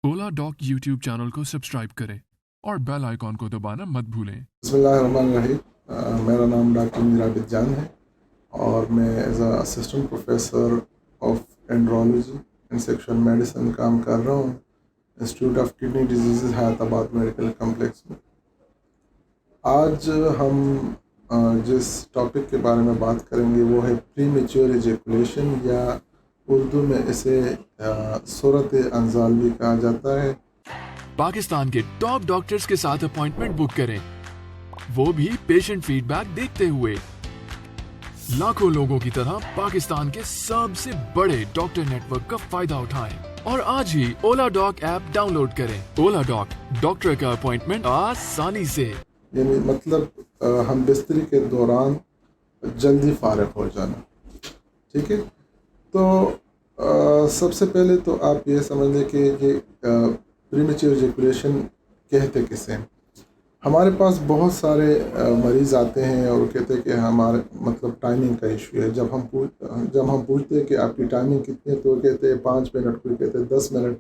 ओला dock YouTube channel को subscribe करें और बेल आइकॉन को दबाना मत भूलें। बिस्मिल्लाहिर्रहमानिर्रहीम। मेरा नाम डॉक्टर मीराबिद जान है और मैं as assistant professor of andrology and sexual medicine काम कर रहा हूँ institute of kidney diseases Hyderabad medical complex में। आज हम जिस टॉपिक के बारे में बात करेंगे वो है प्रीमेच्योर इजैकुलेशन, या उर्दू में इसे सूरत अंजाल भी कहा जाता है। पाकिस्तान के टॉप डॉक्टर्स के साथ अपॉइंटमेंट बुक करें, वो भी पेशेंट फीडबैक देखते हुए। लाखों लोगों की तरह पाकिस्तान के सबसे बड़े डॉक्टर नेटवर्क का फायदा उठाएं और आज ही ओला डॉक ऐप डाउनलोड करें। ओला डॉक, डॉक्टर का अपॉइंटमेंट आसानी से। यानी मतलब हम बिस्तरी के दौरान जल्दी फारिग हो जाना। ठीक है, तो सबसे पहले तो आप ये समझ लें कि ये प्रीमेच्योर इजैकुलेशन कहते किसे हैं। हमारे पास बहुत सारे मरीज़ आते हैं और कहते हैं कि हमारे मतलब टाइमिंग का इशू है। जब हम पूछते हैं कि आपकी टाइमिंग कितनी है, तो वो कहते हैं 5 मिनट, कोई कहते हैं 10 मिनट।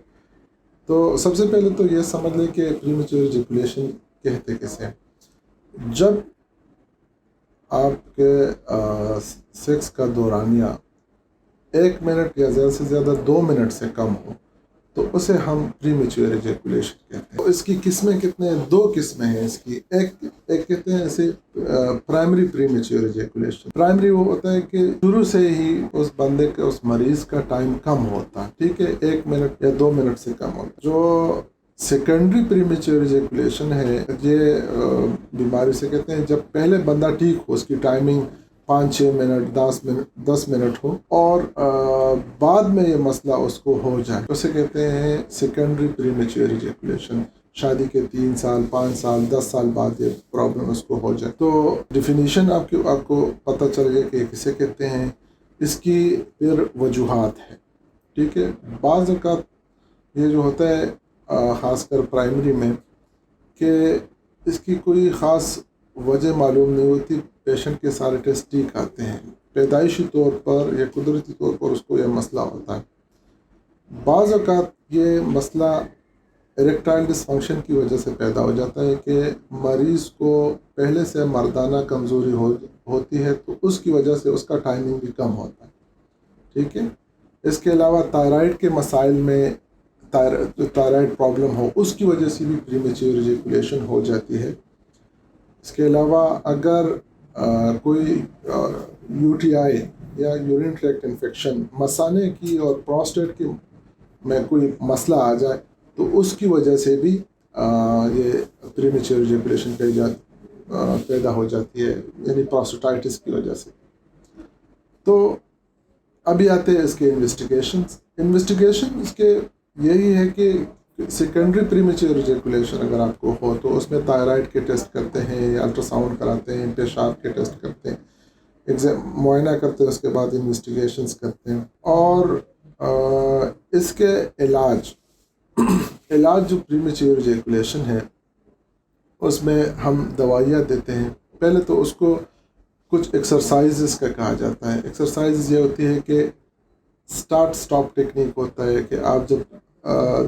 तो सबसे पहले तो ये समझ लें कि प्रीमेच्योर इजैकुलेशन कहते किसे हैं। जब आपके सेक्स का दौरानिया 1 मिनट या ज़्यादा से ज़्यादा 2 मिनट से कम हो तो उसे हम प्रीमेच्योर इजैकुलेशन कहते हैं। तो इसकी किस्में कितने हैं? 2 किस्में हैं इसकी। एक कहते हैं इसे प्राइमरी प्रीमेच्योर इजैकुलेशन। प्राइमरी वो होता है कि शुरू से ही उस बंदे के, उस मरीज का टाइम कम होता है। ठीक है, 1 मिनट या 2 मिनट से कम होता है। जो सेकेंडरी प्रीमेच्योर इजैकुलेशन है, ये बीमारी से कहते हैं जब पहले बंदा ठीक हो, उसकी टाइमिंग 5-6 मिनट 10 मिनट हो और बाद में ये मसला उसको हो जाए, उसे कहते हैं सेकेंडरी प्रीमेच्योर इजैकुलेशन। शादी के 3 साल 5 साल 10 साल बाद ये प्रॉब्लम उसको हो जाए। तो डिफिनीशन आपको पता चल गया कि किसे कहते हैं। इसकी फिर वजूहात है। ठीक है, बाज़ औक़ात ये जो होता है ख़ासकर प्राइमरी में कि इसकी कोई ख़ास वजह मालूम नहीं होती। पेशेंट के सारे टेस्ट ठीक आते हैं, पैदाइशी तौर पर या कुदरती तौर पर उसको यह मसला होता है। बाज़ औक़ात ये मसला इरेक्टाइल डिसफंक्शन की वजह से पैदा हो जाता है कि मरीज़ को पहले से मर्दाना कमज़ोरी होती है, तो उसकी वजह से उसका टाइमिंग भी कम होता है। ठीक है, इसके अलावा थायराइड के मसाइल में थायराइड प्रॉब्लम हो, उसकी वजह से भी प्रीमेच्योर इजैकुलेशन हो जाती है। इसके अलावा अगर कोई यूटीआई या यूरिन ट्रैक्ट इन्फेक्शन, मसाने की और प्रोस्टेट की में कोई मसला आ जाए, तो उसकी वजह से भी ये प्रीमेच्योर इजैकुलेशन पैदा हो जाती है, यानी प्रोस्टेटाइटिस की वजह से। तो अभी आते हैं इसके इन्वेस्टिगेशन इसके यही है कि सेकेंडरी प्रीमेच्योर इजैकुलेशन अगर आपको हो तो उसमें थायराइड के टेस्ट करते हैं, अल्ट्रासाउंड कराते हैं, पेशाब के टेस्ट करते हैं, मुआयना करते हैं, उसके बाद इन्वेस्टिगेशंस करते हैं। और इसके इलाज जो प्रीमेच्योर इजैकुलेशन है उसमें हम दवाइयाँ देते हैं। पहले तो उसको कुछ एक्सरसाइजेस का कहा जाता है। एक्सरसाइज ये होती है कि स्टार्ट स्टॉप टेक्निक होता है कि आप जब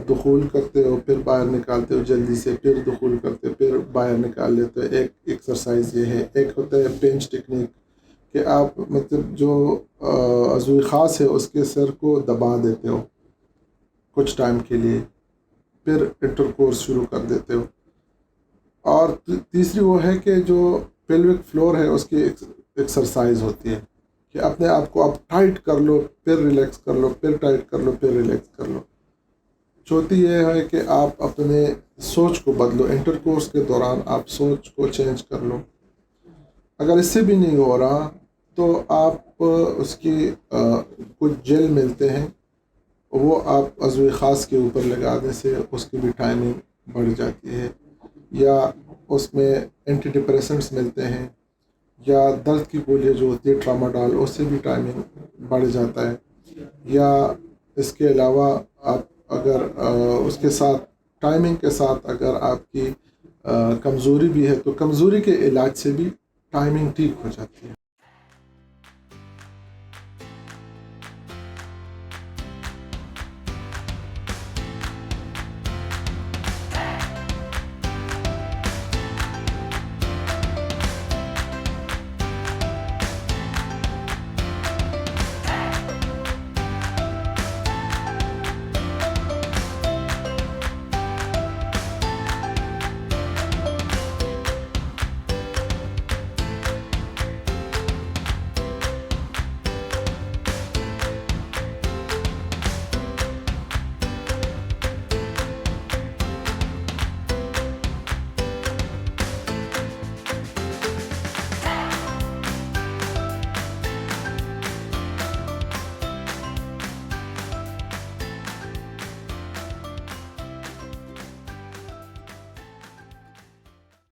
दुखूल करते हो फिर बाहर निकालते हो जल्दी से, फिर दुखूल करते हो फिर बाहर निकाल लेते हो। एक एक्सरसाइज ये है। एक होता है पेंच टेक्निक कि आप मतलब जो अज़ूई ख़ास है उसके सर को दबा देते हो कुछ टाइम के लिए, फिर इंटरकोर्स शुरू कर देते हो। और तीसरी वो है कि जो पेल्विक फ्लोर है उसकी एक्सरसाइज होती है कि अपने आप को आप टाइट कर लो, फिर रिलैक्स कर लो, फिर टाइट कर लो, फिर रिलैक्स कर लो। चौथी ये है कि आप अपने सोच को बदलो, इंटरकोर्स के दौरान आप सोच को चेंज कर लो। अगर इससे भी नहीं हो रहा तो आप उसकी कुछ जेल मिलते हैं, वो आप अज़ूई ख़ास के ऊपर लगाने से उसकी भी टाइमिंग बढ़ जाती है। या उसमें एंटी डिप्रेसेंट्स मिलते हैं, या दर्द की गोलियाँ जो होती है ट्रामाडॉल, उससे भी टाइमिंग बढ़ जाता है। या इसके अलावा आप अगर उसके साथ टाइमिंग के साथ अगर आपकी कमज़ोरी भी है तो कमज़ोरी के इलाज से भी टाइमिंग ठीक हो जाती है।